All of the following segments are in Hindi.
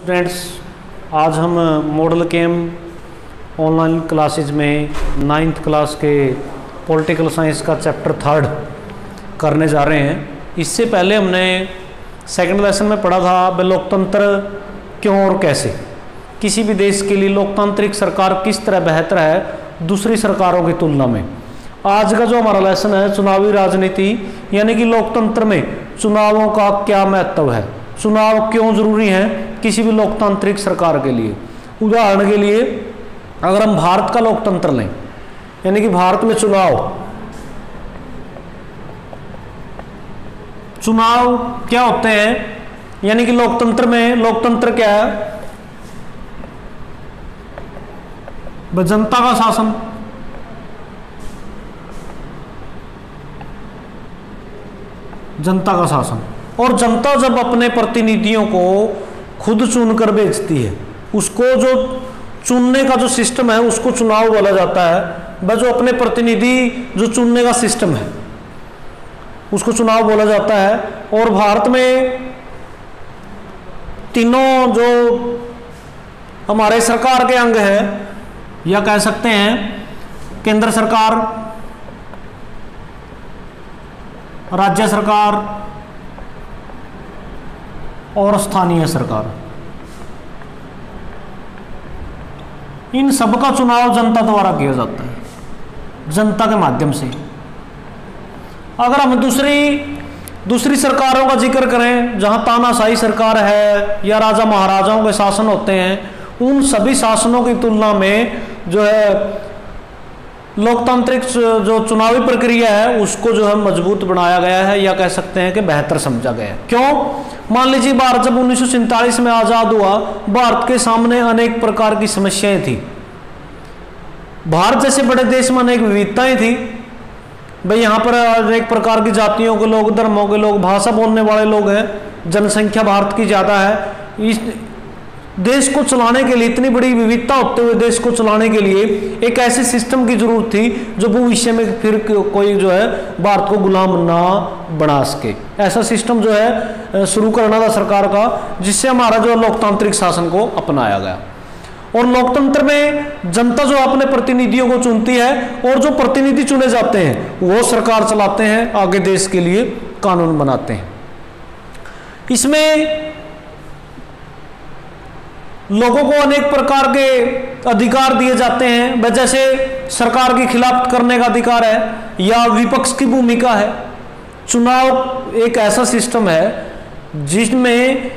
स्टूडेंट्स, आज हम मॉडल केम ऑनलाइन क्लासेज में 9th क्लास के पॉलिटिकल साइंस का चैप्टर 3 करने जा रहे हैं। इससे पहले हमने सेकंड लेसन में पढ़ा था भाई लोकतंत्र क्यों और कैसे, किसी भी देश के लिए लोकतांत्रिक सरकार किस तरह बेहतर है दूसरी सरकारों की तुलना में। आज का जो हमारा लेसन है चुनावी राजनीति, यानी कि लोकतंत्र में चुनावों का क्या महत्व है, चुनाव क्यों जरूरी है किसी भी लोकतांत्रिक सरकार के लिए। उदाहरण के लिए अगर हम भारत का लोकतंत्र लें, यानी कि भारत में चुनाव क्या होते हैं, यानी कि लोकतंत्र में लोकतंत्र क्या है, जनता का शासन। जनता का शासन, और जनता जब अपने प्रतिनिधियों को खुद चुनकर भेजती है, उसको जो चुनने का जो सिस्टम है उसको चुनाव बोला जाता है। वह जो अपने प्रतिनिधि जो चुनने का सिस्टम है उसको चुनाव बोला जाता है। और भारत में तीनों जो हमारे सरकार के अंग है, या कह सकते हैं केंद्र सरकार, राज्य सरकार और स्थानीय सरकार, इन सब का चुनाव जनता द्वारा किया जाता है, जनता के माध्यम से। अगर हम दूसरी सरकारों का जिक्र करें जहां तानाशाही सरकार है या राजा महाराजाओं के शासन होते हैं, उन सभी शासनों की तुलना में जो है लोकतांत्रिक जो चुनावी प्रक्रिया है उसको जो है मजबूत बनाया गया है, या कह सकते हैं कि बेहतर समझा गया है। क्यों? मान लीजिए भारत जब 1947 में आज़ाद हुआ, भारत के सामने अनेक प्रकार की समस्याएं थी। भारत जैसे बड़े देश में अनेक विविधताएं थी भाई, यहाँ पर अनेक प्रकार की जातियों के लोग, धर्मों के लोग, भाषा बोलने वाले लोग हैं, जनसंख्या भारत की ज़्यादा है। इस देश को चलाने के लिए, इतनी बड़ी विविधता होते हुए देश को चलाने के लिए एक ऐसे सिस्टम की जरूरत थी जो भविष्य में फिर कोई जो है भारत को गुलाम ना बना सके। ऐसा सिस्टम जो है शुरू करना था सरकार का, जिससे हमारा जो लोकतांत्रिक शासन को अपनाया गया। और लोकतंत्र में जनता जो अपने प्रतिनिधियों को चुनती है, और जो प्रतिनिधि चुने जाते हैं वो सरकार चलाते हैं, आगे देश के लिए कानून बनाते हैं। इसमें लोगों को अनेक प्रकार के अधिकार दिए जाते हैं, जैसे सरकार के खिलाफ करने का अधिकार है या विपक्ष की भूमिका है। चुनाव एक ऐसा सिस्टम है जिसमें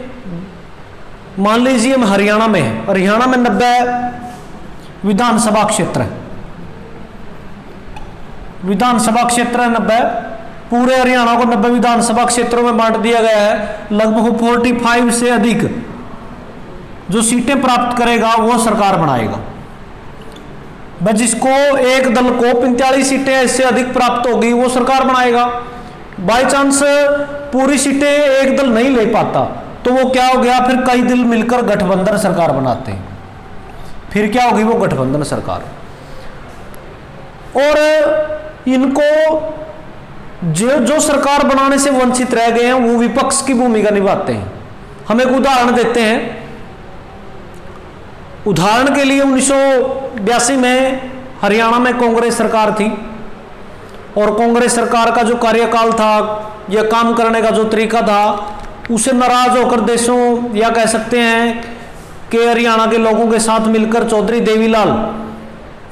मान लीजिए हम हरियाणा में है, हरियाणा में 90 विधानसभा क्षेत्र है, विधानसभा क्षेत्र है 90, पूरे हरियाणा को 90 विधानसभा क्षेत्रों में बांट दिया गया है। लगभग 45 से अधिक जो सीटें प्राप्त करेगा वो सरकार बनाएगा। बस जिसको एक दल को 45 सीटें इससे अधिक प्राप्त होगी वो सरकार बनाएगा। बाई चांस पूरी सीटें एक दल नहीं ले पाता तो वो क्या हो गया, फिर कई दल मिलकर गठबंधन सरकार बनाते हैं, फिर क्या होगी वो गठबंधन सरकार। और इनको जो सरकार बनाने से वंचित रह गए हैं वो विपक्ष की भूमिका निभाते हैं। हम एक उदाहरण देते हैं। उदाहरण के लिए 1982 में हरियाणा में कांग्रेस सरकार थी, और कांग्रेस सरकार का जो कार्यकाल था या काम करने का जो तरीका था, उसे नाराज होकर देशों, या कह सकते हैं कि हरियाणा के लोगों के साथ मिलकर चौधरी देवीलाल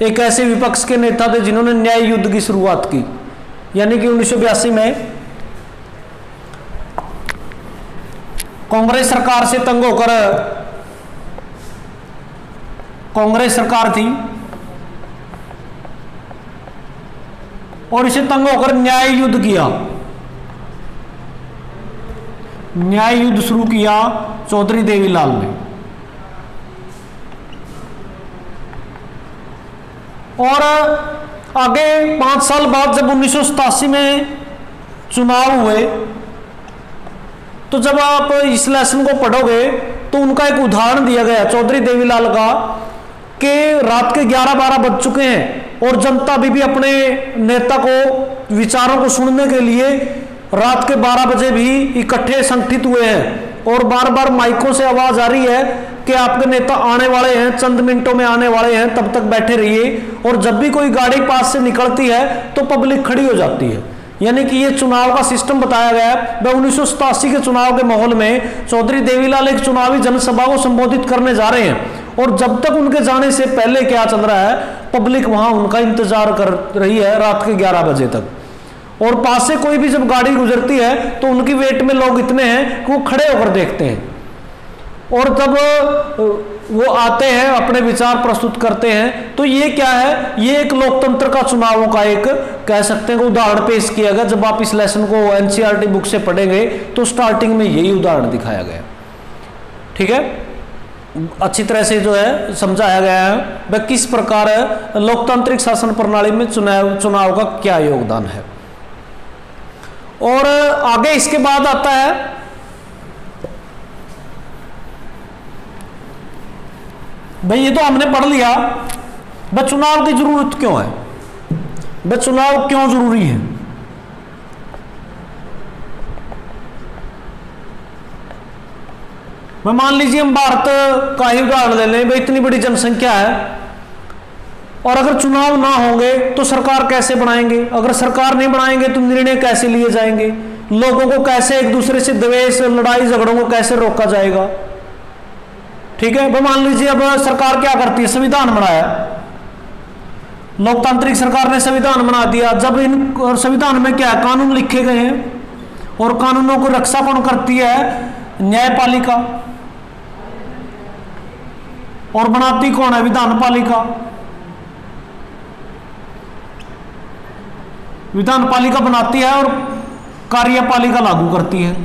एक ऐसे विपक्ष के नेता थे जिन्होंने न्याय युद्ध की शुरुआत की। यानी कि 1982 में कांग्रेस सरकार से तंग होकर, कांग्रेस सरकार थी और इसे तंग होकर न्याय युद्ध किया, न्याय युद्ध शुरू किया चौधरी देवीलाल ने। और आगे 5 साल बाद जब 1987 में चुनाव हुए, तो जब आप इस लेसन को पढ़ोगे तो उनका एक उदाहरण दिया गया चौधरी देवीलाल का कि रात के 11-12 बज चुके हैं और जनता भी अपने नेता को विचारों को सुनने के लिए रात के 12 बजे भी इकट्ठे संगठित हुए हैं और बार बार माइकों से आवाज आ रही है कि आपके नेता आने वाले हैं, चंद मिनटों में आने वाले हैं, तब तक बैठे रहिए। और जब भी कोई गाड़ी पास से निकलती है तो पब्लिक खड़ी हो जाती है। यानी कि ये चुनाव का सिस्टम बताया गया है। वह 1987 के चुनाव के माहौल में चौधरी देवीलाल एक चुनावी जनसभा को संबोधित करने जा रहे हैं, और जब तक उनके जाने से पहले क्या चल रहा है, पब्लिक वहां उनका इंतजार कर रही है रात के 11 बजे तक। और पास से कोई भी जब गाड़ी गुजरती है तो उनकी वेट में लोग इतने हैं कि वो खड़े होकर देखते हैं, और जब वो आते हैं अपने विचार प्रस्तुत करते हैं। तो ये क्या है, ये एक लोकतंत्र का चुनावों का एक कह सकते हैं उदाहरण पेश किया गया। जब आप इस लेसन को एनसीईआरटी बुक से पढ़ेंगे तो स्टार्टिंग में यही उदाहरण दिखाया गया। ठीक है, अच्छी तरह से जो है समझाया गया है वह किस प्रकार लोकतांत्रिक शासन प्रणाली में चुनाव का क्या योगदान है। और आगे इसके बाद आता है भाई, ये तो हमने पढ़ लिया भाई चुनाव की जरूरत क्यों है, भाई चुनाव क्यों जरूरी है। मैं मान लीजिए हम भारत का ही उदाहरण ले लें, भाई इतनी बड़ी जनसंख्या है, और अगर चुनाव ना होंगे तो सरकार कैसे बनाएंगे, अगर सरकार नहीं बनाएंगे तो निर्णय कैसे लिए जाएंगे, लोगों को कैसे एक दूसरे से द्वेष लड़ाई झगड़ों को कैसे रोका जाएगा। ठीक है, भाई मान लीजिए अब सरकार क्या करती है, संविधान बनाया, लोकतांत्रिक सरकार ने संविधान बना दिया। जब इन संविधान में क्या कानून लिखे गए हैं, और कानूनों को रक्षा कौन करती है, न्यायपालिका, और बनाती कौन है, विधानपालिका। विधानपालिका बनाती है और कार्यपालिका लागू करती है।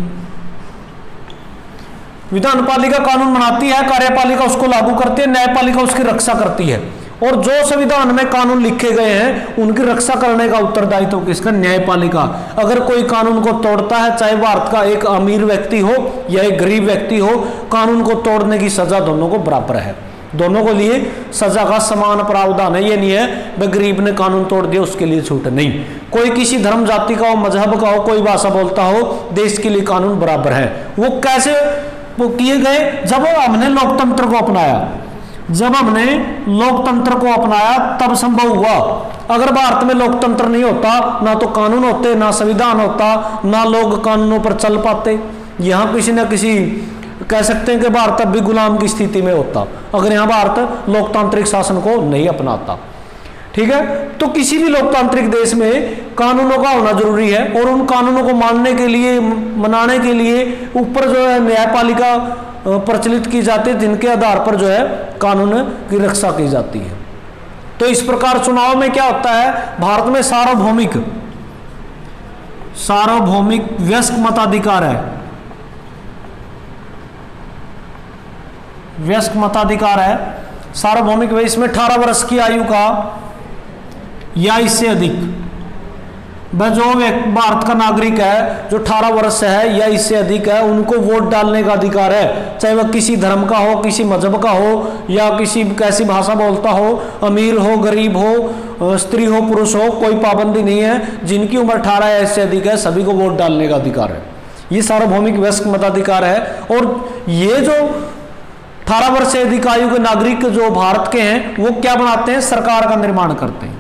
विधानपालिका कानून बनाती है, कार्यपालिका उसको लागू करती है, न्यायपालिका उसकी रक्षा करती है। और जो संविधान में कानून लिखे गए हैं उनकी रक्षा करने का उत्तरदायित्व किसका, न्यायपालिका। अगर कोई कानून को तोड़ता है, चाहे भारत का एक अमीर व्यक्ति हो या एक गरीब व्यक्ति हो, कानून को तोड़ने की सजा दोनों को बराबर है, दोनों को लिए सजा का समान प्रावधान है। ये नहीं है भाई गरीब ने कानून तोड़ दिया उसके लिए छूट, नहीं। कोई किसी धर्म जाति का हो, मजहब का हो, कोई भाषा बोलता हो, देश के लिए कानून बराबर है। वो कैसे वो किए गए, जब हमने लोकतंत्र को अपनाया, जब हमने लोकतंत्र को अपनाया तब संभव हुआ। अगर भारत में लोकतंत्र नहीं होता, ना तो कानून होते, ना संविधान होता, ना लोग कानूनों पर चल पाते। यहाँ किसी न किसी कह सकते हैं कि भारत अब भी गुलाम की स्थिति में होता अगर यहाँ भारत लोकतांत्रिक शासन को नहीं अपनाता। ठीक है, तो किसी भी लोकतांत्रिक देश में कानूनों का होना जरूरी है, और उन कानूनों को मानने के लिए, मनाने के लिए ऊपर जो है न्यायपालिका प्रचलित की जाती है, जिनके आधार पर जो है कानून की रक्षा की जाती है। तो इस प्रकार चुनाव में क्या होता है, भारत में सार्वभौमिक वयस्क मताधिकार है, वयस्क मताधिकार है सार्वभौमिक। इसमें 18 वर्ष की आयु का या इससे अधिक, वह जो भारत का नागरिक है जो 18 वर्ष है या इससे अधिक है, उनको वोट डालने का अधिकार है। चाहे वह किसी धर्म का हो, किसी मजहब का हो, या किसी कैसी भाषा बोलता हो, अमीर हो, गरीब हो, स्त्री हो, पुरुष हो, कोई पाबंदी नहीं है। जिनकी उम्र 18 या इससे अधिक है सभी को वोट डालने का अधिकार है। ये सार्वभौमिक वयस्क मताधिकार है। और ये जो 18 वर्ष से अधिक आयु के नागरिक जो भारत के हैं वो क्या बनाते हैं, सरकार का निर्माण करते हैं,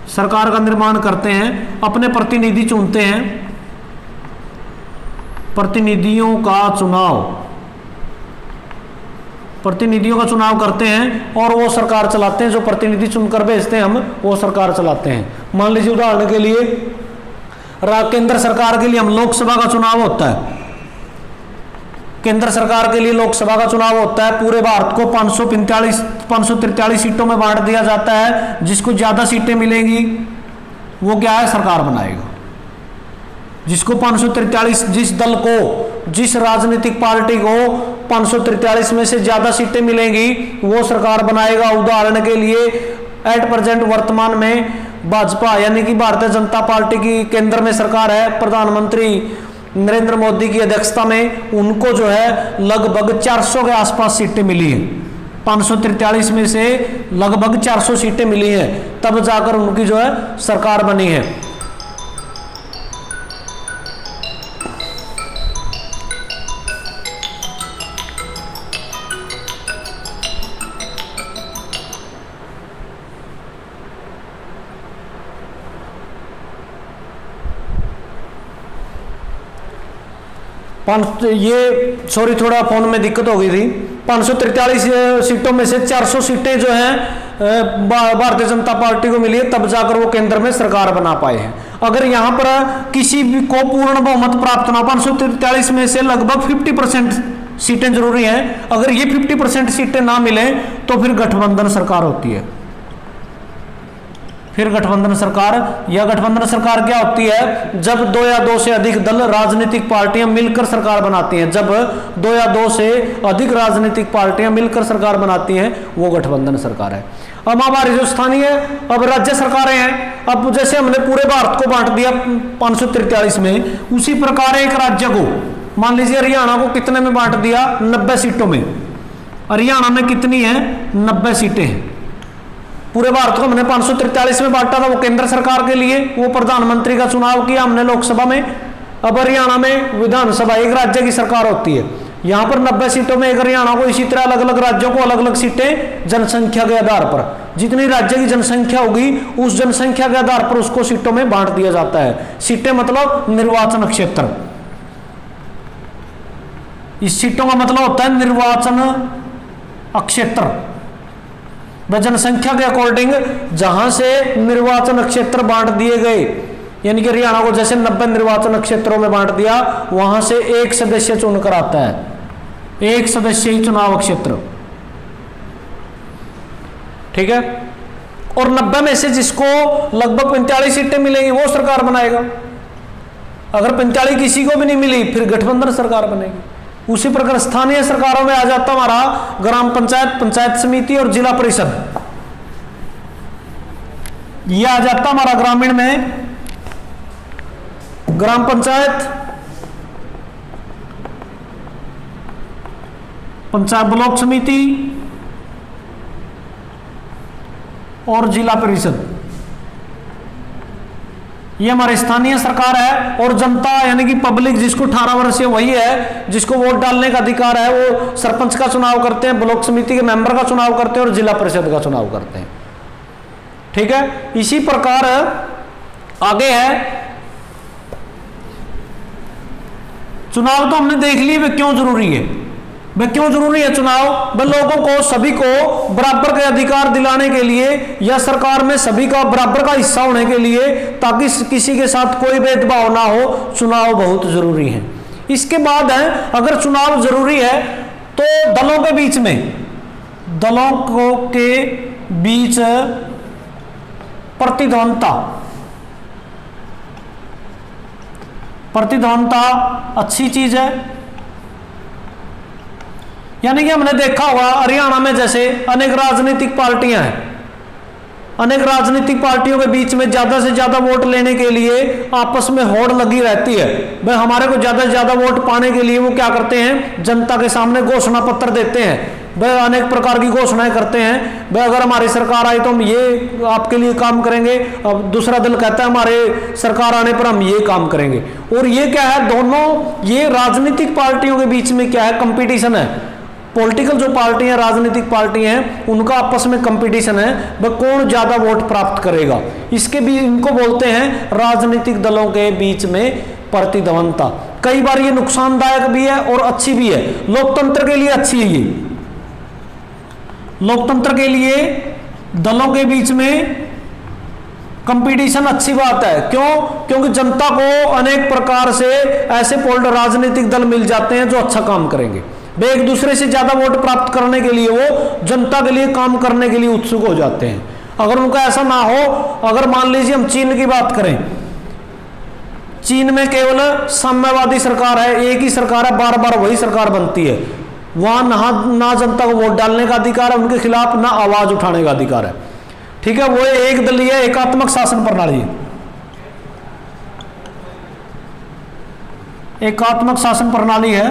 सरकार का निर्माण करते हैं, अपने प्रतिनिधि चुनते हैं, प्रतिनिधियों का चुनाव करते हैं, और वो सरकार चलाते हैं। जो प्रतिनिधि चुनकर भेजते हैं हम, वो सरकार चलाते हैं। मान लीजिए उदाहरण के लिए केंद्र सरकार के लिए हम लोकसभा का चुनाव होता है, केंद्र सरकार के लिए लोकसभा का चुनाव होता है। पूरे भारत को 543 सीटों में बांट दिया जाता है। जिसको ज्यादा सीटें मिलेंगी वो क्या है, सरकार बनाएगा। जिसको 543, जिस दल को, जिस राजनीतिक पार्टी को 543 में से ज्यादा सीटें मिलेंगी वो सरकार बनाएगा। उदाहरण के लिए एट प्रेजेंट वर्तमान में भाजपा यानी कि भारतीय जनता पार्टी की केंद्र में सरकार है, प्रधानमंत्री नरेंद्र मोदी की अध्यक्षता में, उनको जो है लगभग 400 के आसपास सीटें मिली हैं। 543 में से लगभग 400 सीटें मिली हैं, तब जाकर उनकी जो है सरकार बनी है। ये सॉरी थोड़ा फोन में दिक्कत हो गई थी। 543 सीटों में से 400 सीटें जो हैं भारतीय जनता पार्टी को मिली है, तब जाकर वो केंद्र में सरकार बना पाए हैं। अगर यहाँ पर किसी भी को पूर्ण बहुमत प्राप्त ना, 543 में से लगभग 50% सीटें जरूरी हैं, अगर ये 50% सीटें ना मिले तो फिर गठबंधन सरकार होती है। फिर गठबंधन सरकार, या गठबंधन सरकार क्या होती है, जब 2 या 2 से अधिक दल राजनीतिक पार्टियां मिलकर सरकार बनाती हैं। जब 2 या 2 से अधिक राजनीतिक पार्टियां मिलकर सरकार बनाती हैं वो गठबंधन सरकार है। अब हमारी जो स्थानीय अब राज्य सरकारें हैं, अब जैसे हमने पूरे भारत को बांट दिया 543 में, उसी प्रकार एक राज्य को मान लीजिए हरियाणा को कितने में बांट दिया, 90 सीटों में। हरियाणा में कितनी है, 90 सीटें हैं। पूरे भारत को हमने 543 में बांटा था, वो केंद्र सरकार के लिए, वो प्रधानमंत्री का चुनाव किया हमने लोकसभा में। अब हरियाणा में विधानसभा एक राज्य की सरकार होती है, यहाँ पर 90 सीटों में एक हरियाणा को, इसी तरह अलग अलग राज्यों को अलग अलग सीटें जनसंख्या के आधार पर, जितनी राज्य की जनसंख्या होगी उस जनसंख्या के आधार पर उसको सीटों में बांट दिया जाता है। सीटें मतलब निर्वाचन क्षेत्र, इस सीटों का मतलब होता है निर्वाचन क्षेत्र। जनसंख्या के अकॉर्डिंग जहां से निर्वाचन क्षेत्र बांट दिए गए, यानी कि हरियाणा को जैसे 90 निर्वाचन क्षेत्रों में बांट दिया, वहां से एक सदस्य चुनकर आता है, एक सदस्य ही चुनाव क्षेत्र, ठीक है। और 90 में से जिसको लगभग 45 सीटें मिलेंगी वो सरकार बनाएगा। अगर 45 किसी को भी नहीं मिली फिर गठबंधन सरकार बनेगी। उसी प्रकार स्थानीय सरकारों में आ जाता हमारा ग्राम पंचायत, पंचायत समिति और जिला परिषद। यह आ जाता हमारा ग्रामीण में ग्राम पंचायत, पंचायत ब्लॉक समिति और जिला परिषद। ये हमारी स्थानीय सरकार है। और जनता यानी कि पब्लिक, जिसको 18 वर्ष से वही है जिसको वोट डालने का अधिकार है, वो सरपंच का चुनाव करते हैं, ब्लॉक समिति के मेंबर का चुनाव करते हैं और जिला परिषद का चुनाव करते हैं, ठीक है। इसी प्रकार आगे है चुनाव। तो हमने देख लिया वे क्यों जरूरी है, वे क्यों जरूरी है चुनाव। वे लोगों को, सभी को बराबर के अधिकार दिलाने के लिए, या सरकार में सभी का बराबर का हिस्सा होने के लिए, ताकि किसी के साथ कोई भेदभाव ना हो, चुनाव बहुत जरूरी है। इसके बाद है, अगर चुनाव जरूरी है तो दलों के बीच में, दलों के बीच प्रतिद्वंदता, प्रतिद्वंदता अच्छी चीज है। यानी कि हमने देखा होगा हरियाणा में जैसे अनेक राजनीतिक पार्टियां हैं, अनेक राजनीतिक पार्टियों के बीच में ज्यादा से ज्यादा वोट लेने के लिए आपस में होड़ लगी रहती है। भाई हमारे को ज्यादा से ज्यादा वोट पाने के लिए वो क्या करते हैं, जनता के सामने घोषणा पत्र देते हैं, भाई अनेक प्रकार की घोषणाएं करते हैं। भाई अगर हमारी सरकार आई तो हम ये आपके लिए काम करेंगे, अब दूसरा दल कहता है हमारे सरकार आने पर हम ये काम करेंगे। और ये क्या है, दोनों ये राजनीतिक पार्टियों के बीच में क्या है, कंपटीशन है। पॉलिटिकल जो पार्टियां, राजनीतिक पार्टी हैं, उनका आपस में कंपटीशन है, वह कौन ज्यादा वोट प्राप्त करेगा। इसके भी इनको बोलते हैं राजनीतिक दलों के बीच में प्रतिद्वंदता। कई बार ये नुकसानदायक भी है और अच्छी भी है। लोकतंत्र के लिए अच्छी है ये, लोकतंत्र के लिए दलों के बीच में कंपटीशन अच्छी बात है। क्यों? क्योंकि जनता को अनेक प्रकार से ऐसे राजनीतिक दल मिल जाते हैं जो अच्छा काम करेंगे। वे एक दूसरे से ज्यादा वोट प्राप्त करने के लिए, वो जनता के लिए काम करने के लिए उत्सुक हो जाते हैं। अगर उनका ऐसा ना हो, अगर मान लीजिए हम चीन की बात करें, चीन में केवल साम्यवादी सरकार है, एक ही सरकार है, बार बार वही सरकार बनती है। वहां ना जनता को वोट डालने का अधिकार है, उनके खिलाफ ना आवाज उठाने का अधिकार है, ठीक है। वो एक दलीय एकात्मक शासन प्रणाली है, एकात्मक शासन प्रणाली है,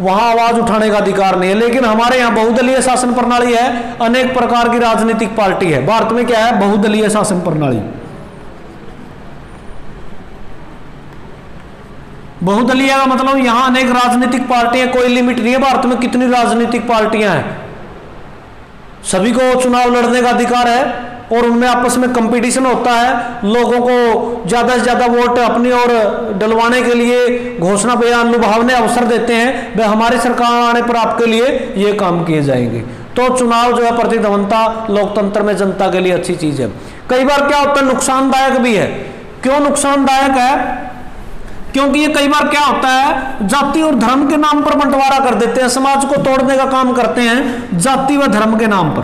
वहां आवाज उठाने का अधिकार नहीं है। लेकिन हमारे यहाँ बहुदलीय शासन प्रणाली है, अनेक प्रकार की राजनीतिक पार्टी है। भारत में क्या है, बहुदलीय शासन प्रणाली। बहुदलीय का मतलब यहां अनेक राजनीतिक पार्टियां, कोई लिमिट नहीं है भारत में कितनी राजनीतिक पार्टियां हैं, सभी को चुनाव लड़ने का अधिकार है। और उनमें आपस में कंपटीशन होता है, लोगों को ज़्यादा से ज़्यादा वोट अपनी ओर डलवाने के लिए घोषणा बयान लुभावने अवसर देते हैं, वे हमारी सरकार आने पर आपके लिए ये काम किए जाएंगे। तो चुनाव जो है प्रतिद्वंदता लोकतंत्र में जनता के लिए अच्छी चीज़ है। कई बार क्या होता है, नुकसानदायक भी है। क्यों नुकसानदायक है? क्योंकि ये कई बार क्या होता है, जाति और धर्म के नाम पर बंटवारा कर देते हैं, समाज को तोड़ने का काम करते हैं जाति व धर्म के नाम पर।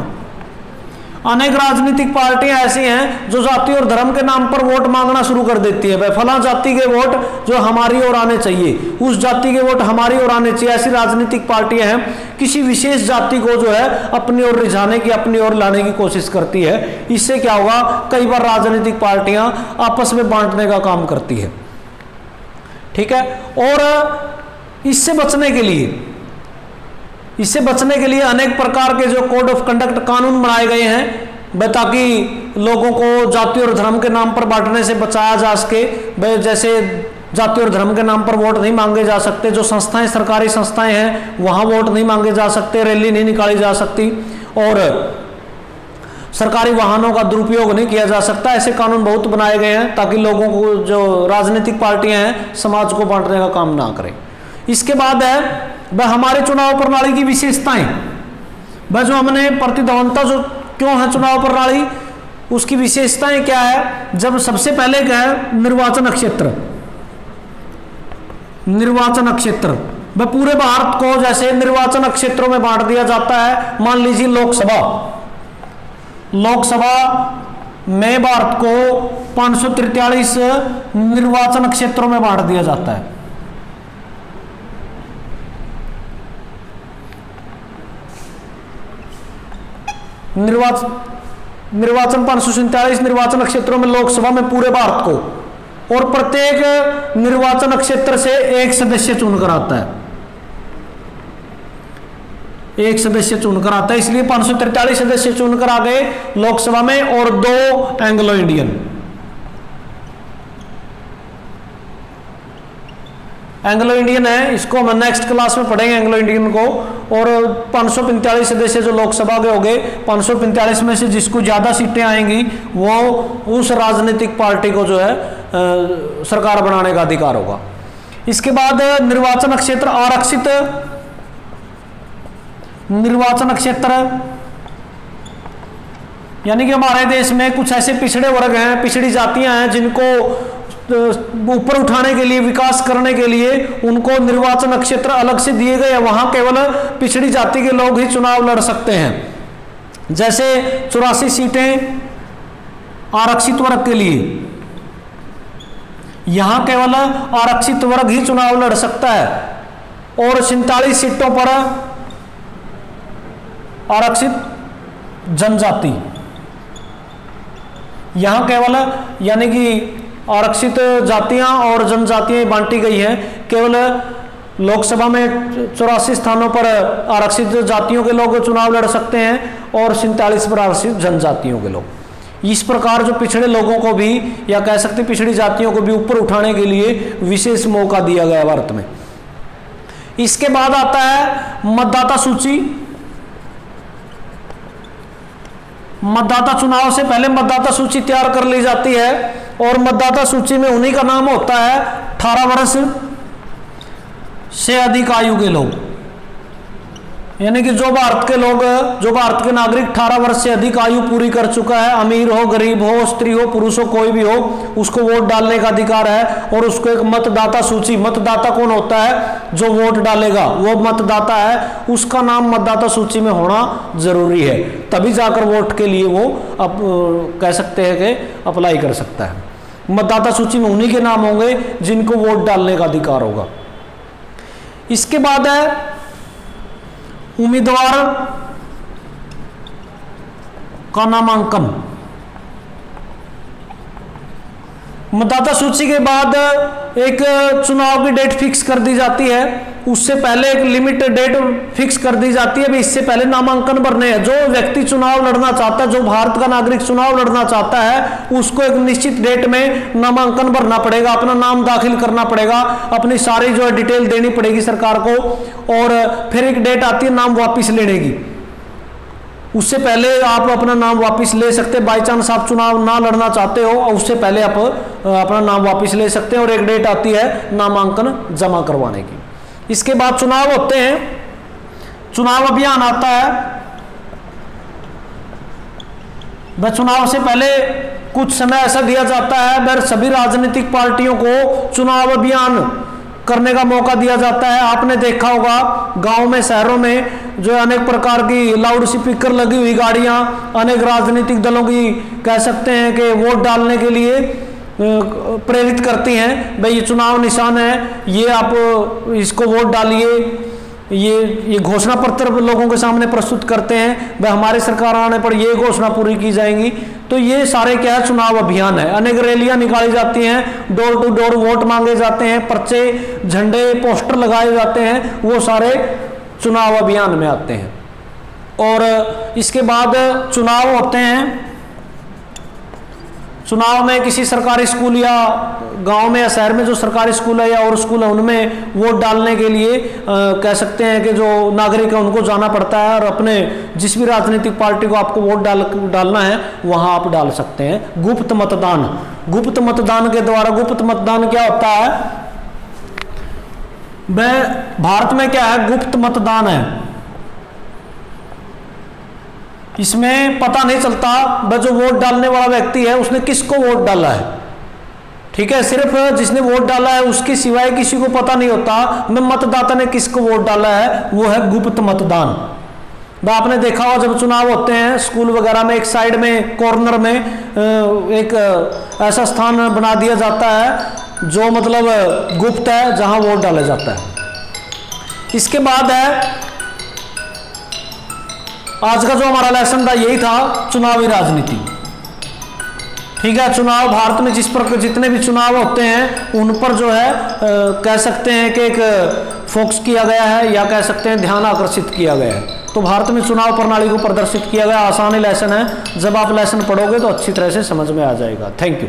अनेक राजनीतिक पार्टियां ऐसी हैं जो जाति और धर्म के नाम पर वोट मांगना शुरू कर देती है। भाई फला जाति के वोट जो हमारी ओर आने चाहिए, उस जाति के वोट हमारी ओर आने चाहिए। ऐसी राजनीतिक पार्टियां हैं किसी विशेष जाति को जो है अपनी ओर रिझाने की, अपनी ओर लाने की कोशिश करती है। इससे क्या होगा, कई बार राजनीतिक पार्टियां आपस में बांटने का काम करती है। ठीक है, और इससे बचने के लिए अनेक प्रकार के जो कोड ऑफ कंडक्ट कानून बनाए गए हैं, ताकि लोगों को जाति और धर्म के नाम पर बांटने से बचाया जा सके। जैसे जाति और धर्म के नाम पर वोट नहीं मांगे जा सकते, जो संस्थाएं सरकारी संस्थाएं हैं वहां वोट नहीं मांगे जा सकते, रैली नहीं निकाली जा सकती, और सरकारी वाहनों का दुरुपयोग नहीं किया जा सकता। ऐसे कानून बहुत बनाए गए हैं ताकि लोगों को, जो राजनीतिक पार्टियां हैं, समाज को बांटने का काम ना करें। इसके बाद है वह हमारे चुनाव प्रणाली की विशेषताएं। वह जो हमने प्रतिद्वंदता जो क्यों है चुनाव प्रणाली, उसकी विशेषताएं क्या है। जब सबसे पहले क्या है, निर्वाचन क्षेत्र वह पूरे भारत को जैसे निर्वाचन क्षेत्रों में बांट दिया जाता है। मान लीजिए लोकसभा में भारत को 543 निर्वाचन क्षेत्रों में बांट दिया जाता है। निर्वाचन 547 निर्वाचन क्षेत्रों में लोकसभा में पूरे भारत को, और प्रत्येक निर्वाचन क्षेत्र से एक सदस्य चुनकर आता है, इसलिए 543 सदस्य चुनकर आ गए लोकसभा में, और 2 एंग्लो इंडियन है। इसको हम नेक्स्ट क्लास में पढ़ेंगे एंग्लो इंडियन को। और 545 सदस्य जो लोकसभा के हो गए, 545 में से जिसको ज्यादा सीटें आएंगी वो उस राजनीतिक पार्टी को जो है सरकार बनाने का अधिकार होगा। इसके बाद निर्वाचन क्षेत्र आरक्षित निर्वाचन क्षेत्र, यानी कि हमारे देश में कुछ ऐसे पिछड़े वर्ग हैं, पिछड़ी जातियां हैं, जिनको ऊपर उठाने के लिए, विकास करने के लिए उनको निर्वाचन क्षेत्र अलग से दिए गए हैं। वहां केवल पिछड़ी जाति के लोग ही चुनाव लड़ सकते हैं। जैसे 84 सीटें आरक्षित वर्ग के लिए, यहां केवल आरक्षित वर्ग ही चुनाव लड़ सकता है, और 47 सीटों पर आरक्षित जनजाति, यहां केवल, यानी कि आरक्षित जातियां और जनजातियां बांटी गई हैं। केवल लोकसभा में 84 स्थानों पर आरक्षित जातियों के लोग चुनाव लड़ सकते हैं, और 47 पर आरक्षित जनजातियों के लोग। इस प्रकार जो पिछड़े लोगों को भी, या कह सकते पिछड़ी जातियों को भी ऊपर उठाने के लिए विशेष मौका दिया गया भारत में। इसके बाद आता है मतदाता सूची। मतदाता चुनाव से पहले मतदाता सूची तैयार कर ली जाती है, और मतदाता सूची में उन्हीं का नाम होता है 18 वर्ष से अधिक आयु के लोग, यानी कि जो भारत के नागरिक 18 वर्ष से अधिक आयु पूरी कर चुका है, अमीर हो, गरीब हो, स्त्री हो, पुरुष हो, कोई भी हो, उसको वोट डालने का अधिकार है। और उसको एक मतदाता सूची, मतदाता कौन होता है, जो वोट डालेगा वो मतदाता है, उसका नाम मतदाता सूची में होना जरूरी है, तभी जाकर वोट के लिए वो कह सकते हैं कि अप्लाई कर सकता है। मतदाता सूची में उन्हीं के नाम होंगे जिनको वोट डालने का अधिकार होगा। इसके बाद है उम्मीदवार का नामांकन। मतदाता सूची के बाद एक चुनाव की डेट फिक्स कर दी जाती है, उससे पहले एक लिमिट डेट फिक्स कर दी जाती है, इससे पहले नामांकन भरने हैं। जो व्यक्ति चुनाव लड़ना चाहता है, जो भारत का नागरिक चुनाव लड़ना चाहता है, उसको एक निश्चित डेट में नामांकन भरना पड़ेगा, अपना नाम दाखिल करना पड़ेगा, अपनी सारी जो है डिटेल देनी पड़ेगी सरकार को, और फिर एक डेट आती है नाम वापिस लेने की। उससे पहले आप अपना नाम वापस ले सकते हैं। बाई चांस आप चुनाव ना लड़ना चाहते हो और उससे पहले आप अपना नाम वापस ले सकते हैं और एक डेट आती है नामांकन जमा करवाने की। इसके बाद चुनाव होते हैं, चुनाव अभियान आता है। वह चुनाव से पहले कुछ समय ऐसा दिया जाता है, वह सभी राजनीतिक पार्टियों को चुनाव अभियान करने का मौका दिया जाता है। आपने देखा होगा गांव में, शहरों में जो अनेक प्रकार की लाउड स्पीकर लगी हुई गाड़ियां अनेक राजनीतिक दलों की कह सकते हैं कि वोट डालने के लिए प्रेरित करती हैं। भाई ये चुनाव निशान है, ये आप इसको वोट डालिए, ये घोषणा पत्र लोगों के सामने प्रस्तुत करते हैं, वह हमारी सरकार आने पर ये घोषणा पूरी की जाएंगी। तो ये सारे क्या है, चुनाव अभियान है। अनेक रैलियां निकाली जाती हैं, डोर टू डोर वोट मांगे जाते हैं, पर्चे, झंडे, पोस्टर लगाए जाते हैं, वो सारे चुनाव अभियान में आते हैं। और इसके बाद चुनाव होते हैं। चुनाव में किसी सरकारी स्कूल या गांव में या शहर में जो सरकारी स्कूल है या और स्कूल है उनमें वोट डालने के लिए कह सकते हैं कि जो नागरिक है उनको जाना पड़ता है और अपने जिस भी राजनीतिक पार्टी को आपको वोट डालना है वहां आप डाल सकते हैं। गुप्त मतदान, गुप्त मतदान के द्वारा, गुप्त मतदान क्या होता है, वह भारत में क्या है, गुप्त मतदान है। इसमें पता नहीं चलता वह जो वोट डालने वाला व्यक्ति है उसने किसको वोट डाला है, ठीक है। सिर्फ जिसने वोट डाला है उसके सिवाय किसी को पता नहीं होता मैं मतदाता ने किसको वोट डाला है, वो है गुप्त मतदान। वह आपने देखा होगा जब चुनाव होते हैं स्कूल वगैरह में, एक साइड में कॉर्नर में एक ऐसा स्थान बना दिया जाता है जो मतलब गुप्त है, जहां वोट डाला जाता है। इसके बाद है आज का जो हमारा लेसन था यही था, चुनावी राजनीति, ठीक है। चुनाव भारत में जिस प्रकार जितने भी चुनाव होते हैं उन पर जो है कह सकते हैं कि एक फोकस किया गया है या कह सकते हैं ध्यान आकर्षित किया गया है। तो भारत में चुनाव प्रणाली को प्रदर्शित किया गया। आसान ही लेसन है, जब आप लेसन पढ़ोगे तो अच्छी तरह से समझ में आ जाएगा। Thank you.